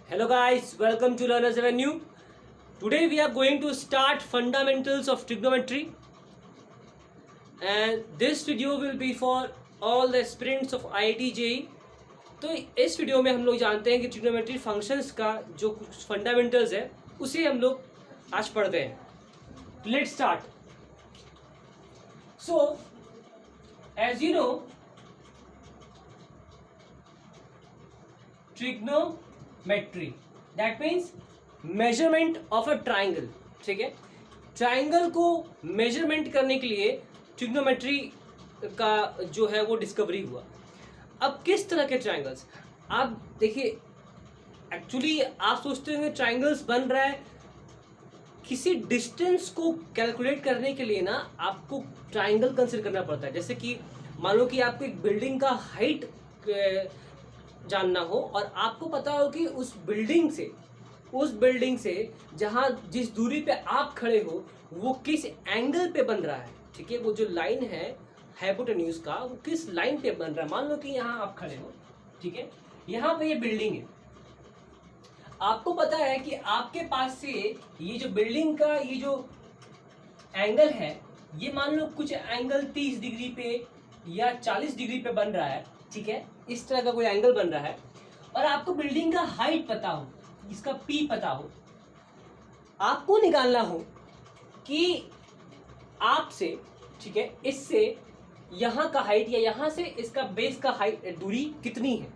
Hello guys, welcome to Learners Avenue. Today we are going to start fundamentals of trigonometry, and this video will be for all the aspirants of IIT JEE. तो इस video में हम लोग जानते हैं कि trigonometry functions का जो कुछ फंडामेंटल्स है उसे हम लोग आज पढ़ते हैं. Let's start. So as you know, trigonometry that means measurement of a triangle. ठीक है, ट्राइंगल को मेजरमेंट करने के लिए ट्रिग्नोमेट्री का जो है वो डिस्कवरी हुआ. अब किस तरह के ट्राइंगल्स, आप देखिए, एक्चुअली आप सोचते होंगे ट्राइंगल्स बन रहा है, किसी डिस्टेंस को कैलकुलेट करने के लिए ना आपको ट्राइंगल कंसीडर करना पड़ता है. जैसे कि मान लो कि आपको एक बिल्डिंग का हाइट जानना हो और आपको पता हो कि उस बिल्डिंग से जहाँ जिस दूरी पे आप खड़े हो वो किस एंगल पे बन रहा है. ठीक है, वो जो लाइन है हाइपोटेन्यूज का, वो किस लाइन पे बन रहा है. मान लो कि यहाँ आप खड़े हो, ठीक है, यहाँ पे ये बिल्डिंग है. आपको पता है कि आपके पास से ये जो बिल्डिंग का ये जो एंगल है, ये मान लो कुछ एंगल 30 डिग्री पे या 40 डिग्री पे बन रहा है. ठीक है, इस तरह का कोई एंगल बन रहा है और आपको बिल्डिंग का हाइट पता हो, इसका पी पता हो. आपको निकालना हो कि आपसे, ठीक है, इससे यहाँ का हाइट या यहाँ से इसका बेस का हाइट दूरी कितनी है.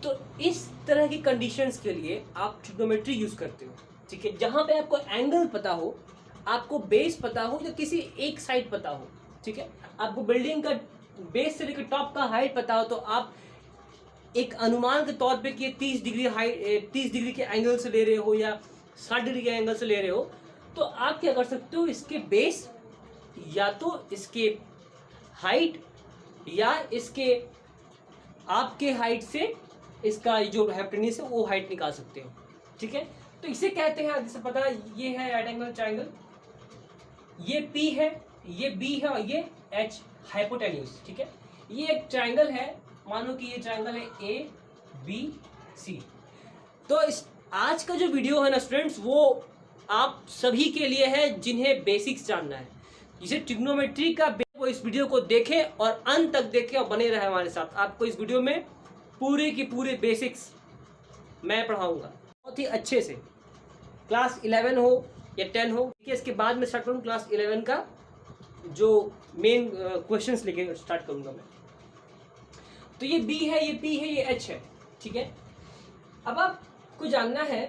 तो इस तरह की कंडीशंस के लिए आप ट्रिग्नोमेट्री यूज करते हो. ठीक है, जहाँ पे आपको एंगल पता हो, आपको बेस पता हो या किसी एक साइड पता हो. ठीक है, आपको बिल्डिंग का बेस से लेकर टॉप का हाइट पता हो, तो आप एक अनुमान के तौर पे कि 30 डिग्री हाइट 30 डिग्री के एंगल से ले रहे हो या 60 डिग्री के एंगल से ले रहे हो, तो आप क्या कर सकते हो, इसके बेस या तो इसके हाइट या इसके आपके हाइट से इसका जो हाइपोटेन्यूज है वो हाइट निकाल सकते हो. ठीक है, तो इसे कहते हैं, जैसे पता है ये है राइट एंगल ट्राइंगल, ये P है, ये B है और ये H हाइपोटेन्यूज. ठीक है, ये एक ट्राइंगल है, मानो कि ये ट्राइंगल है ABC. तो इस आज का जो वीडियो है ना स्टूडेंट्स, वो आप सभी के लिए है जिन्हें बेसिक्स जानना है, जिसे ट्रिग्नोमेट्री का वो इस वीडियो को देखें और अंत तक देखें और बने रहे हमारे साथ. आपको इस वीडियो में पूरे की पूरे बेसिक्स मैं पढ़ाऊंगा बहुत ही अच्छे से. क्लास 11 हो या 10 हो, इसके बाद में स्टार्ट करूँ क्लास 11 का जो मेन क्वेश्चंस लेके स्टार्ट करूंगा मैं. तो ये B है, ये P है, ये H है. ठीक है, अब आपको जानना है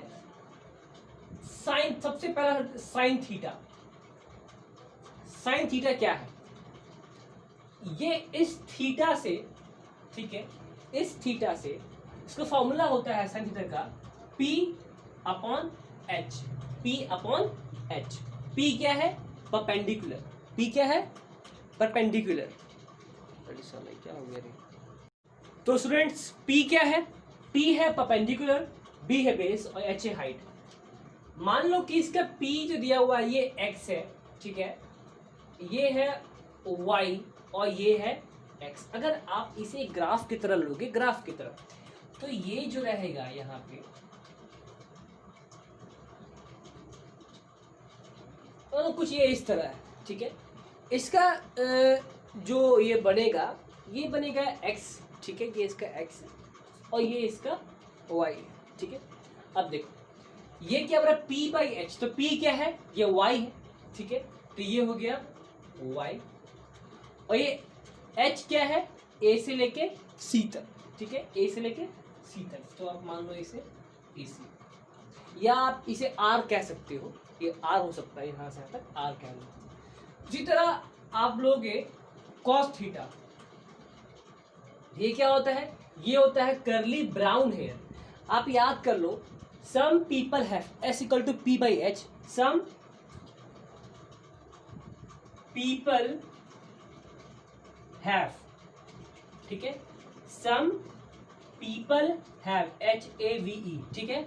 साइन. सबसे पहला साइन थीटा. साइन थीटा क्या है? ये इस थीटा से, ठीक है, इस थीटा से इसका फॉर्मूला होता है साइन थीटा का P upon H. P upon H. P क्या है? परपेंडिकुलर. P क्या है? परपेंडिकुलर. क्या हो गया रे? तो स्टूडेंट्स P क्या है? P है परपेंडिकुलर, B है बेस और H है हाइट. मान लो कि इसका P जो दिया हुआ है ये X है. ठीक है, ये है Y और ये है X. अगर आप इसे ग्राफ की तरह लोगे, ग्राफ की तरह, तो ये जो रहेगा यहाँ पे, तो कुछ ये इस तरह है. ठीक है, इसका जो ये बनेगा X. ठीक है, ये इसका X है और ये इसका Y है. ठीक है, अब देखो ये क्या बना P बाई H. तो P क्या है? ये Y है. ठीक है, तो ये हो गया Y और ये H क्या है? A से लेके C तक. ठीक है, A से लेके C तक. तो आप मान लो इसे AC, या आप इसे R कह सकते हो. ये R हो सकता है, यहाँ से यहाँ तक R कह लो. इसी तरह आप लोगे cos थीटा. ये क्या होता है? ये होता है कर्ली ब्राउन हेयर. आप याद कर लो, some people have S equal to P by H. Some people have, ठीक है, सम पीपल हैव HAVE. ठीक है,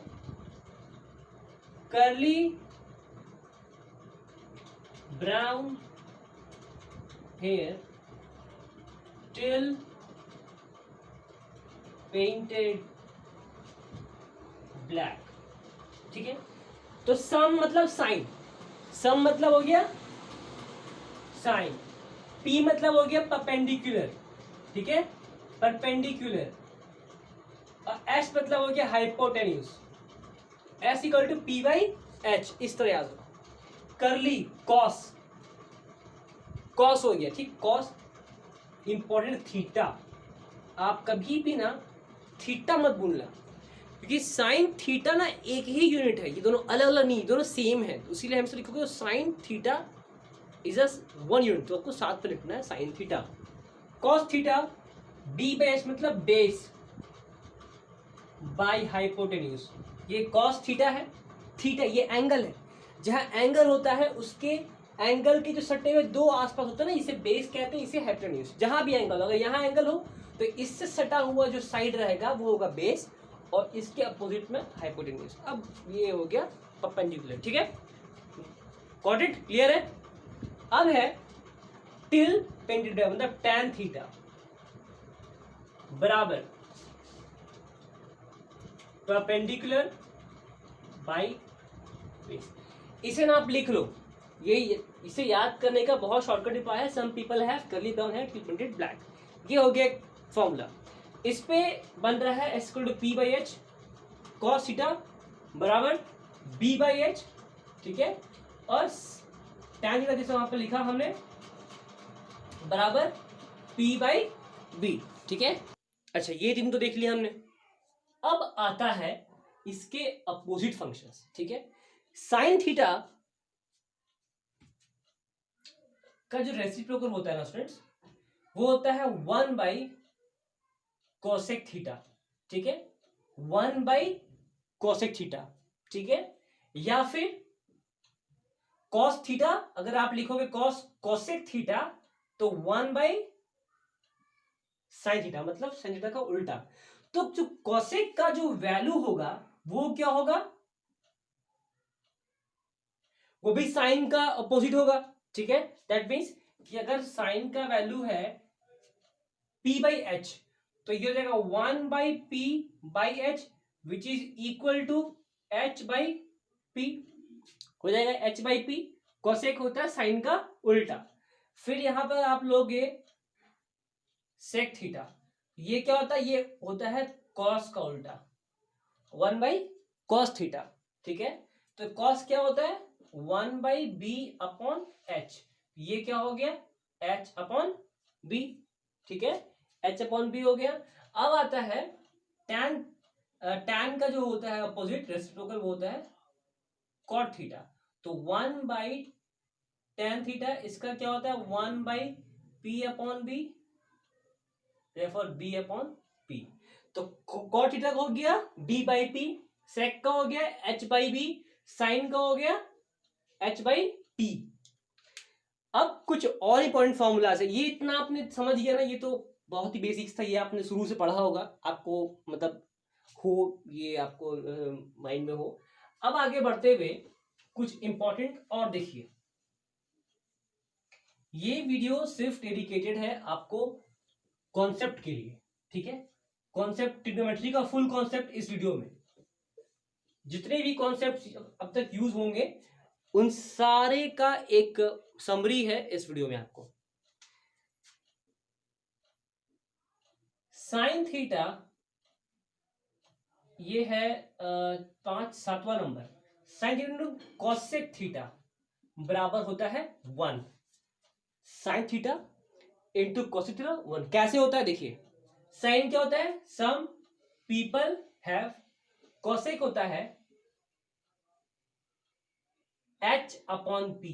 curly brown hair till painted black. ठीक है, तो सम मतलब साइन, सम मतलब हो गया साइन, पी मतलब हो गया परपेंडिकुलर, ठीक है, परपेंडिकुलर, और एच मतलब हो गया hypotenuse, S equal to P by H, इस तरह याद हो। करली कॉस, कॉस हो गया, ठीक, कॉस इंपॉर्टेंट थीटा, आप कभी भी ना थीटा मत भूलना, क्योंकि साइन थीटा ना एक ही यूनिट है, ये दोनों अलग अलग नहीं, दोनों सेम है, तो इसीलिए हमसे लिखोगे sine theta is a one unit, तो आपको साथ में लिखना है sine theta. Cos theta B by H मतलब बेस बाई हाइपोटेन्यूज, ये कॉस थीटा है, थीटा ये एंगल है, जहां एंगल होता है उसके एंगल के जो सटे हुए दो आसपास होता है ना, इसे बेस कहते हैं, इसे हाइपोटेन्यूज। जहां भी एंगल, अगर यहाँ एंगल हो तो इससे सटा हुआ जो साइड रहेगा वो होगा बेस, और इसके अपोजिट में हाइपोटेन्यूज। अब ये हो गया परपेंडिकुलर, ठीक है, गॉट इट, क्लियर है। अब है टिल पेंडिकुलर, मतलब tan थीटा बराबर परपेंडिकुलर बाई बेस। इसे ना आप लिख लो, ये इसे याद करने का बहुत शॉर्टकट उपाय है, some people have curly brown hair till printed black, ये हो गया फॉर्मूला। इस पे बन रहा है S equal to P by H cos theta बराबर बी बाई एच, ठीक है, और tan थीटा जैसे वहां पे लिखा हमने बराबर पी बाई बी, ठीक है। अच्छा, ये तीन तो देख लिया हमने। अब आता है इसके अपोजिट फंक्शंस, ठीक है। साइन थीटा का जो रेसिप्रोकल होता है ना स्टूडेंट्स, वो होता है 1 बाई कोसेक थीटा, ठीक है, 1 बाई कोसेक थीटा, ठीक है, या फिर कॉस थीटा, अगर आप लिखोगे कॉस कोसेक थीटा तो 1 बाई साइन थीटा, मतलब साइन थीटा का उल्टा। तो जो कोसेक का जो वैल्यू होगा वो क्या होगा, वो भी साइन का अपोजिट होगा, ठीक है। दैट मीन्स कि अगर साइन का वैल्यू है p बाई एच, तो ये हो जाएगा 1 by P by H which is equal to h by P, हो जाएगा h बाई पी। कोसेक होता है साइन का उल्टा। फिर यहां पर आप लोगे सेक थीटा, ये क्या होता है, ये होता है कॉस का उल्टा, 1 बाई कॉस थीटा, ठीक है। तो कॉस क्या होता है 1 बाई बी अपॉन एच, ये क्या हो गया h अपॉन बी, ठीक है, h अपॉन बी हो गया। अब आता है tan, tan का जो होता है अपोजिट रेसिप्रोकल वो होता है कॉट थीटा, तो 1 बाई tan थीटा, इसका क्या होता है 1 by P upon B, therefore b upon p। तो कॉट थीटा का हो गया b बाई पी, सेक का हो गया h बाई बी, साइन का हो गया h बाई p। अब कुछ और इंपॉर्टेंट फॉर्मूलाज है, ये इतना आपने समझ गया ना, ये तो बहुत ही बेसिक्स था, ये आपने शुरू से पढ़ा होगा, आपको मतलब हो, ये आपको माइंड में हो। अब आगे बढ़ते हुए कुछ इंपॉर्टेंट और देखिए, ये वीडियो सिर्फ डेडिकेटेड है आपको कॉन्सेप्ट के लिए, ठीक है। कॉन्सेप्ट ट्रिग्नोमेट्री का फुल कॉन्सेप्ट इस वीडियो में, जितने भी कॉन्सेप्ट अब तक यूज होंगे उन सारे का एक समरी है इस वीडियो में आपको। साइन थीटा ये है 7वां number, sine theta into cosec theta बराबर होता है 1, sine theta into cosec theta 1 कैसे होता है देखिए। साइन क्या होता है सम पीपल हैव, कॉसेक होता है h अपॉन पी,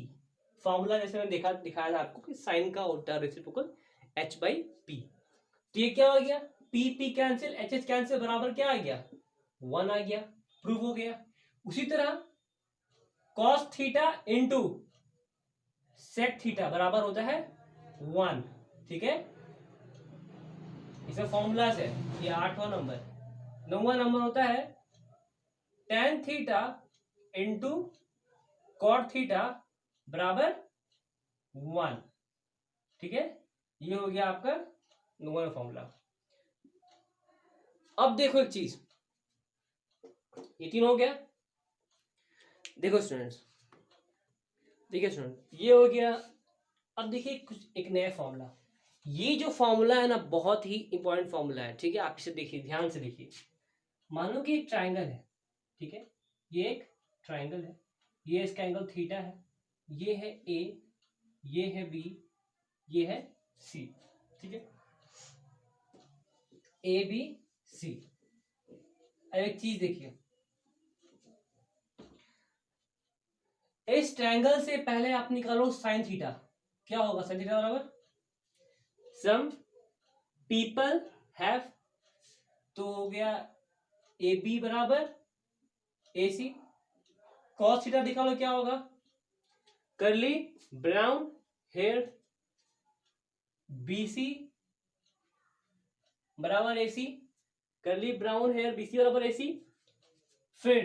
फॉर्मूला जैसे मैंने दिखाया था आपको कि साइन का होता है रेसिप्रोकल h बाई पी। तो ये क्या हो गया p p cancel, h h cancel, बराबर क्या आ गया 1 आ गया, प्रूव हो गया। उसी तरह cos theta into sec theta बराबर होता है 1, ठीक है, इसमें फॉर्मूलाज है, ये 8वां नंबर। 9वां नंबर होता है tan theta into cot theta बराबर 1, ठीक है, ये हो गया आपका 9वां फॉर्मूला। अब देखो एक चीज, ये 3 हो गया। देखो स्टूडेंट्स, देखिए स्टूडेंट, ये हो गया। अब देखिए कुछ एक नया फॉर्मूला। ये जो फॉर्मूला है ना, बहुत ही इंपॉर्टेंट फॉर्मूला है, ठीक है। आप इसे देखिए, ध्यान से देखिए। मानो कि एक ट्राइंगल है, ठीक है। ये एक ट्राइंगल है, ये इसका एंगल थीटा है, ये है ए, ये है बी, ये है सी, ठीक है। A B C. अब एक चीज देखिए, इस ट्रायंगल से पहले आप निकालो साइन थीटा। क्या होगा साइन थीटा बराबर सम पीपल हैव, तो हो गया ए बी बराबर ए सी। कॉस थीटा निकालो, क्या होगा करली ब्राउन हेयर बी सी बराबर ए सी। करली ब्राउन हेयर बी सी बराबर ए सी। फिर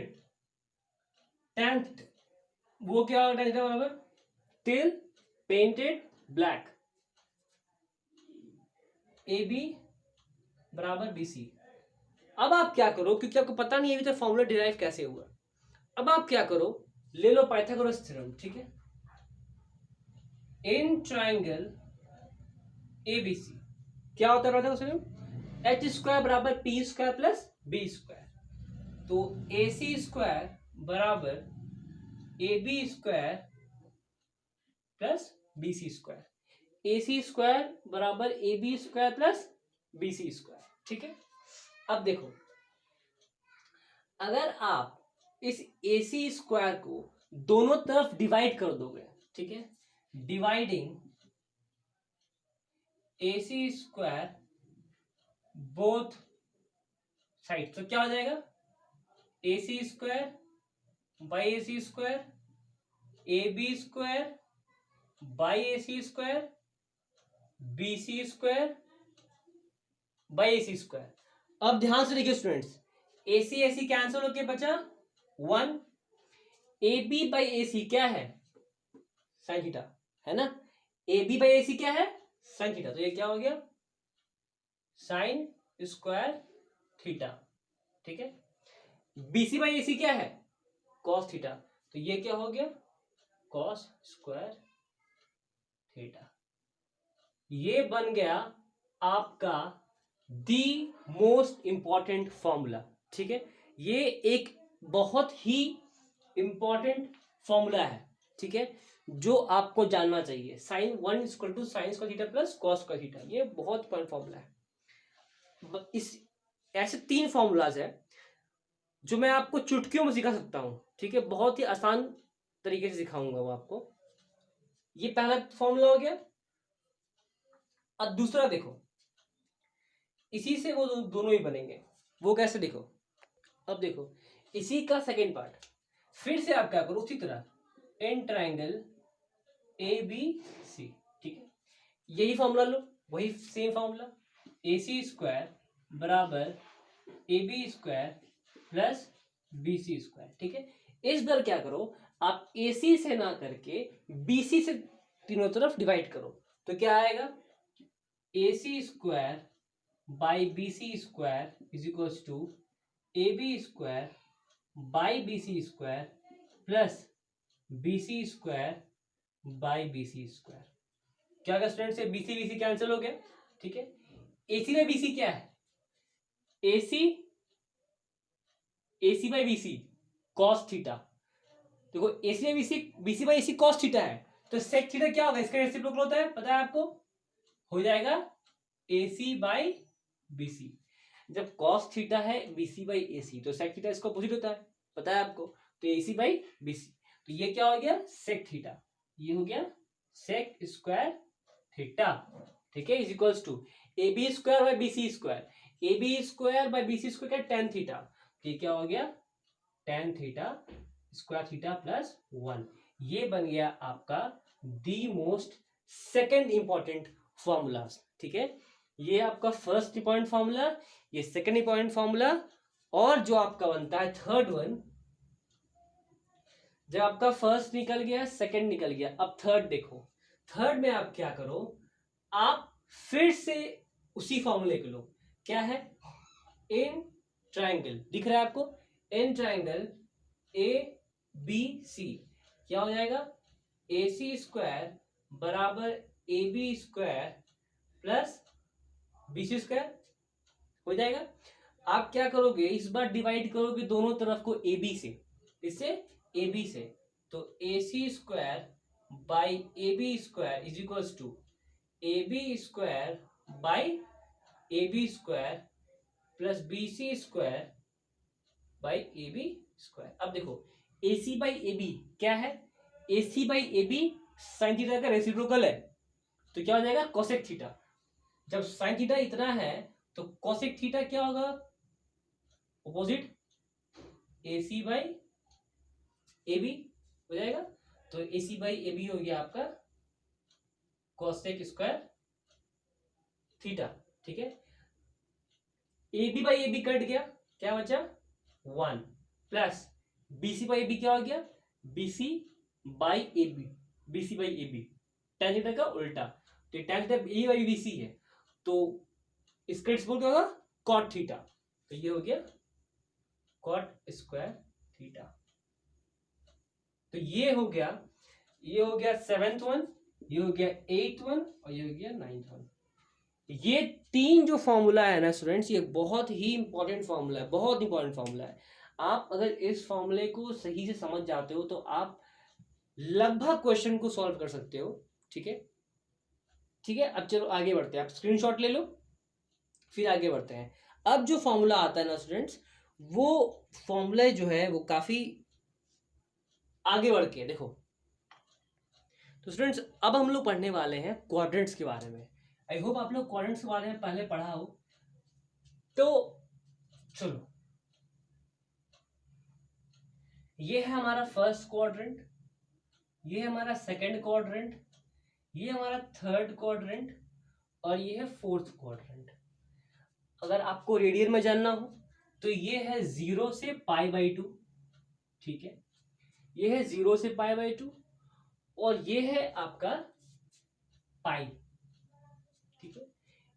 टेंथ, वो क्या होगा टेंथ बराबर till painted black, A B बराबर बी सी। अब आप क्या करो, क्योंकि आपको पता नहीं है अभी तो फॉर्मूला डिराइव कैसे हुआ। अब आप क्या करो, ले लो पाइथागोरस थ्योरम, ठीक है। इन ट्राइंगल एबीसी क्या होता है पाइथागोरस थ्योरम, एच स्क्वायर बराबर P square plus B square. तो ए सी स्क्वायर बराबर A B square plus B C square, A C square बराबर A B square plus B C square, ठीक है। अब देखो, अगर आप इस ए सी स्क्वायर को दोनों तरफ डिवाइड कर दोगे, ठीक है, dividing A C square both side, तो क्या हो जाएगा A C square by A C square, A B square by A C square, B C square by A C square. अब ध्यान से देखिए स्टूडेंट्स, ए सी कैंसिल होके बचा 1, ए बी बाई ए सी क्या है साइन थीटा, है ना। ए बी बाई ए सी क्या है साइन थीटा, तो ये क्या हो गया साइन स्क्वायर थीटा, ठीक है। बीसी बाई ए सी क्या है कॉस थीटा, तो ये क्या हो गया कॉस स्क्वायर थीटा। ये बन गया आपका दी मोस्ट इंपॉर्टेंट फॉर्मूला, ठीक है। ये एक बहुत ही इंपॉर्टेंट फॉर्मूला है, ठीक है, जो आपको जानना चाहिए। Sine 1 equal to sine square theta plus cos square theta, ये बहुत इंपॉर्टेंट फॉर्मूला है। इस ऐसे 3 फॉर्मूलाज है जो मैं आपको चुटकियों में सिखा सकता हूं, ठीक है। बहुत ही आसान तरीके से सिखाऊंगा वो आपको। ये पहला फॉर्मूला हो गया। अब दूसरा देखो, इसी से वो दोनों ही बनेंगे। वो कैसे देखो, अब देखो इसी का सेकेंड पार्ट। फिर से आप क्या करो उसी तरह इन ट्राइंगल ए बी सी, ठीक है। यही फॉर्मूला लो, वही same formula, A C square बराबर A B square plus B C square, ठीक है। इस बार क्या करो, आप ए सी से ना करके बी सी से तीनों तरफ डिवाइड करो, तो क्या आएगा A C square by B C square is equals to A B square by B C square plus B C square by B C square. क्या होगा स्टूडेंट से बी सी कैंसिल हो गया, ठीक है। A C by B C क्या है A C by B C cos theta. देखो A C by B C by A C cos theta है, तो सेक थीटा क्या होगा इसका रेसिप्रोकल होता है, पता है आपको, हो जाएगा A C by B C. जब कॉस थीटा है B C by A C, तो सेक थीटा इसका अपोजिट होता है, पता है आपको, तो ए सी बाई बी सी। तो ये क्या हो गया सेक थीटा, ये हो गया सेक स्क्वायर थीटा, ठीक है, is equals to A B square by B C square, A B square by B C square क्या टेन थीटा, ये क्या हो गया tan theta square theta plus 1। ये बन गया आपका the most second important formula, ठीक है। ये आपका फर्स्ट इंपॉर्टेंट फॉर्मूला, ये सेकेंड इंपॉर्टेंट फॉर्मूला, और जो आपका बनता है थर्ड वन। जब आपका फर्स्ट निकल गया सेकेंड निकल गया, अब थर्ड देखो। थर्ड में आप क्या करो, आप फिर से उसी फॉर्मूले को लो, क्या है इन ट्राइंगल, दिख रहा है आपको in triangle A B C क्या हो जाएगा, ए सी स्क्वायर बराबर A B square plus B C square हो जाएगा। आप क्या करोगे, इस बार डिवाइड करोगे दोनों तरफ को ए बी से, इससे ए बी से, तो A C square by A B square is equals to A B square by A B square plus B C square by A B square. अब देखो A C by A B क्या है, A C by A B sine theta का reciprocal है, तो क्या हो जाएगा कोसेक थीटा। जब साइन थीटा इतना है तो कोसेक थीटा क्या होगा, opposite A C by A B हो जाएगा। तो A C by A B हो गया आपका कोसेक स्क्वायर थीटा, ठीक है। A B by A B cut गया, क्या बचा 1 plus B C by A B क्या हो गया, B C by A B, B C by A B tan theta का उल्टा, तो tan theta A by B C है, तो इसका एक्सपोल क्या होगा कॉट थीटा, तो ये हो गया कॉट स्क्वायर थीटा। तो ये हो गया 7th वन, ये हो गया 8th वन और ये हो गया 9th वन। ये तीन जो फॉर्मूला है ना स्टूडेंट्स, ये बहुत ही इंपॉर्टेंट फॉर्मूला है, बहुत इंपॉर्टेंट फॉर्मूला है। आप अगर इस फॉर्मूले को सही से समझ जाते हो तो आप लगभग क्वेश्चन को सॉल्व कर सकते हो, ठीक है। ठीक है, अब चलो आगे बढ़ते हैं, आप स्क्रीनशॉट ले लो फिर आगे बढ़ते हैं। अब जो फॉर्मूला आता है ना स्टूडेंट्स, वो फॉर्मूला जो है वो काफी आगे बढ़ के देखो। तो स्टूडेंट्स अब हम लोग पढ़ने वाले हैं क्वाड्रेंट्स के बारे में। आई होप आप लोग क्वाड्रेंट्स के बारे में पहले पढ़ा हो। तो चलो, ये है हमारा फर्स्ट क्वाड्रेंट, ये है हमारा सेकंड क्वाड्रेंट, ये हमारा थर्ड क्वाड्रेंट और ये है फोर्थ क्वाड्रेंट। अगर आपको रेडियन में जानना हो तो ये है 0 से π/2, ठीक है। ये है 0 से π/2 और ये है आपका पाई, ठीक है।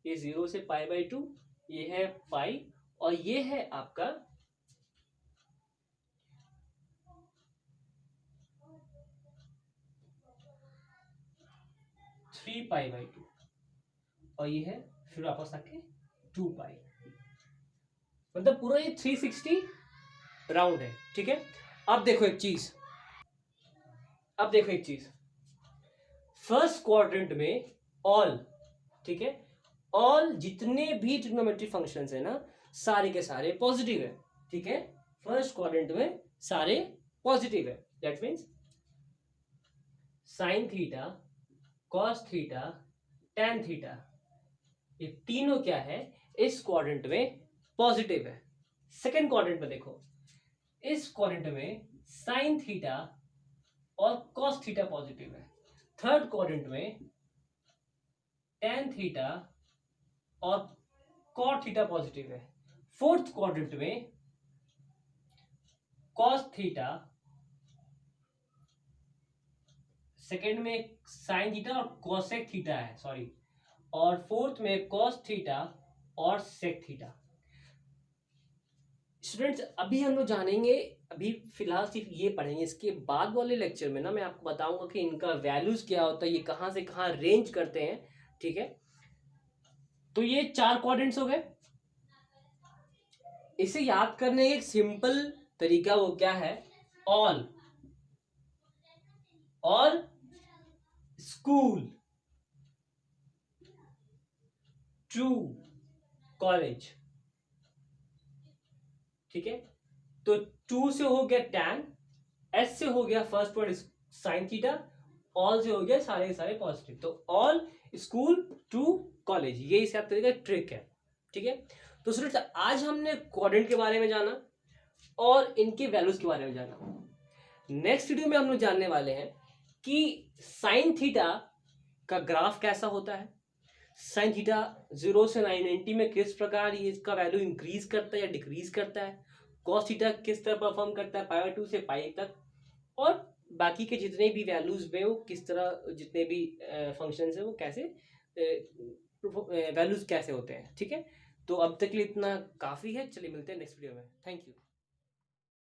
ये 0 से π/2, ये है पाई और ये है आपका 3π/2 और ये है फिर वापस आके 2π, मतलब पूरा ये 360 राउंड है, ठीक है। अब देखो एक चीज, फर्स्ट क्वाड्रेंट में ऑल, ठीक है, ऑल जितने भी ट्रिग्नोमेट्रिक फंक्शंस है ना सारे के सारे पॉजिटिव है, ठीक है। फर्स्ट क्वाड्रेंट में सारे पॉजिटिव है, that means sign theta, cos theta, tan theta, ये तीनों क्या है इस क्वाड्रेंट में पॉजिटिव है। सेकेंड क्वाड्रेंट में देखो, इस क्वाड्रेंट में साइन थीटा और कॉस थीटा पॉजिटिव है। थर्ड क्वाड्रेंट में टैन थीटा और कॉट थीटा पॉजिटिव है। फोर्थ क्वाड्रेंट में कॉस थीटा, सेकेंड में साइन थीटा और कोसेक थीटा है, सॉरी, और फोर्थ में कॉस थीटा और सेक थीटा। स्टूडेंट्स अभी हम लोग जानेंगे, अभी फिलहाल सिर्फ ये पढ़ेंगे, इसके बाद वाले लेक्चर में ना मैं आपको बताऊंगा कि इनका वैल्यूज क्या होता है, ये कहाँ से कहाँ रेंज करते हैं, ठीक है। तो ये 4 क्वाड्रेंट्स हो गए। इसे याद करने का एक सिंपल तरीका वो क्या है, ऑल और स्कूल, टू कॉलेज, ठीक है। तो 2 से हो गया टैन, एस से हो गया first word sine theta, all से हो गया सारे के सारे पॉजिटिव, तो ऑल, स्कूल, टू कॉलेज, ये इस तरीके का ट्रिक है, ठीक है। तो स्टूडेंट्स आज हमने क्वाड्रेंट के बारे में जाना और इनके वैल्यूज के बारे में जाना। नेक्स्ट वीडियो में हम लोग जानने वाले हैं कि साइन थीटा का ग्राफ कैसा होता है, साइन थीटा 0 से 990 में किस प्रकार ये इसका वैल्यू इंक्रीज करता है या डिक्रीज करता है, कॉस थीटा किस तरह परफॉर्म करता है π/2 से पाई तक, और बाकी के जितने भी वैल्यूज में वो किस तरह, जितने भी फंक्शंस है वो कैसे वैल्यूज कैसे होते हैं, ठीक है। तो अब तक के लिए इतना काफ़ी है, चलिए मिलते हैं नेक्स्ट वीडियो में, थैंक यू।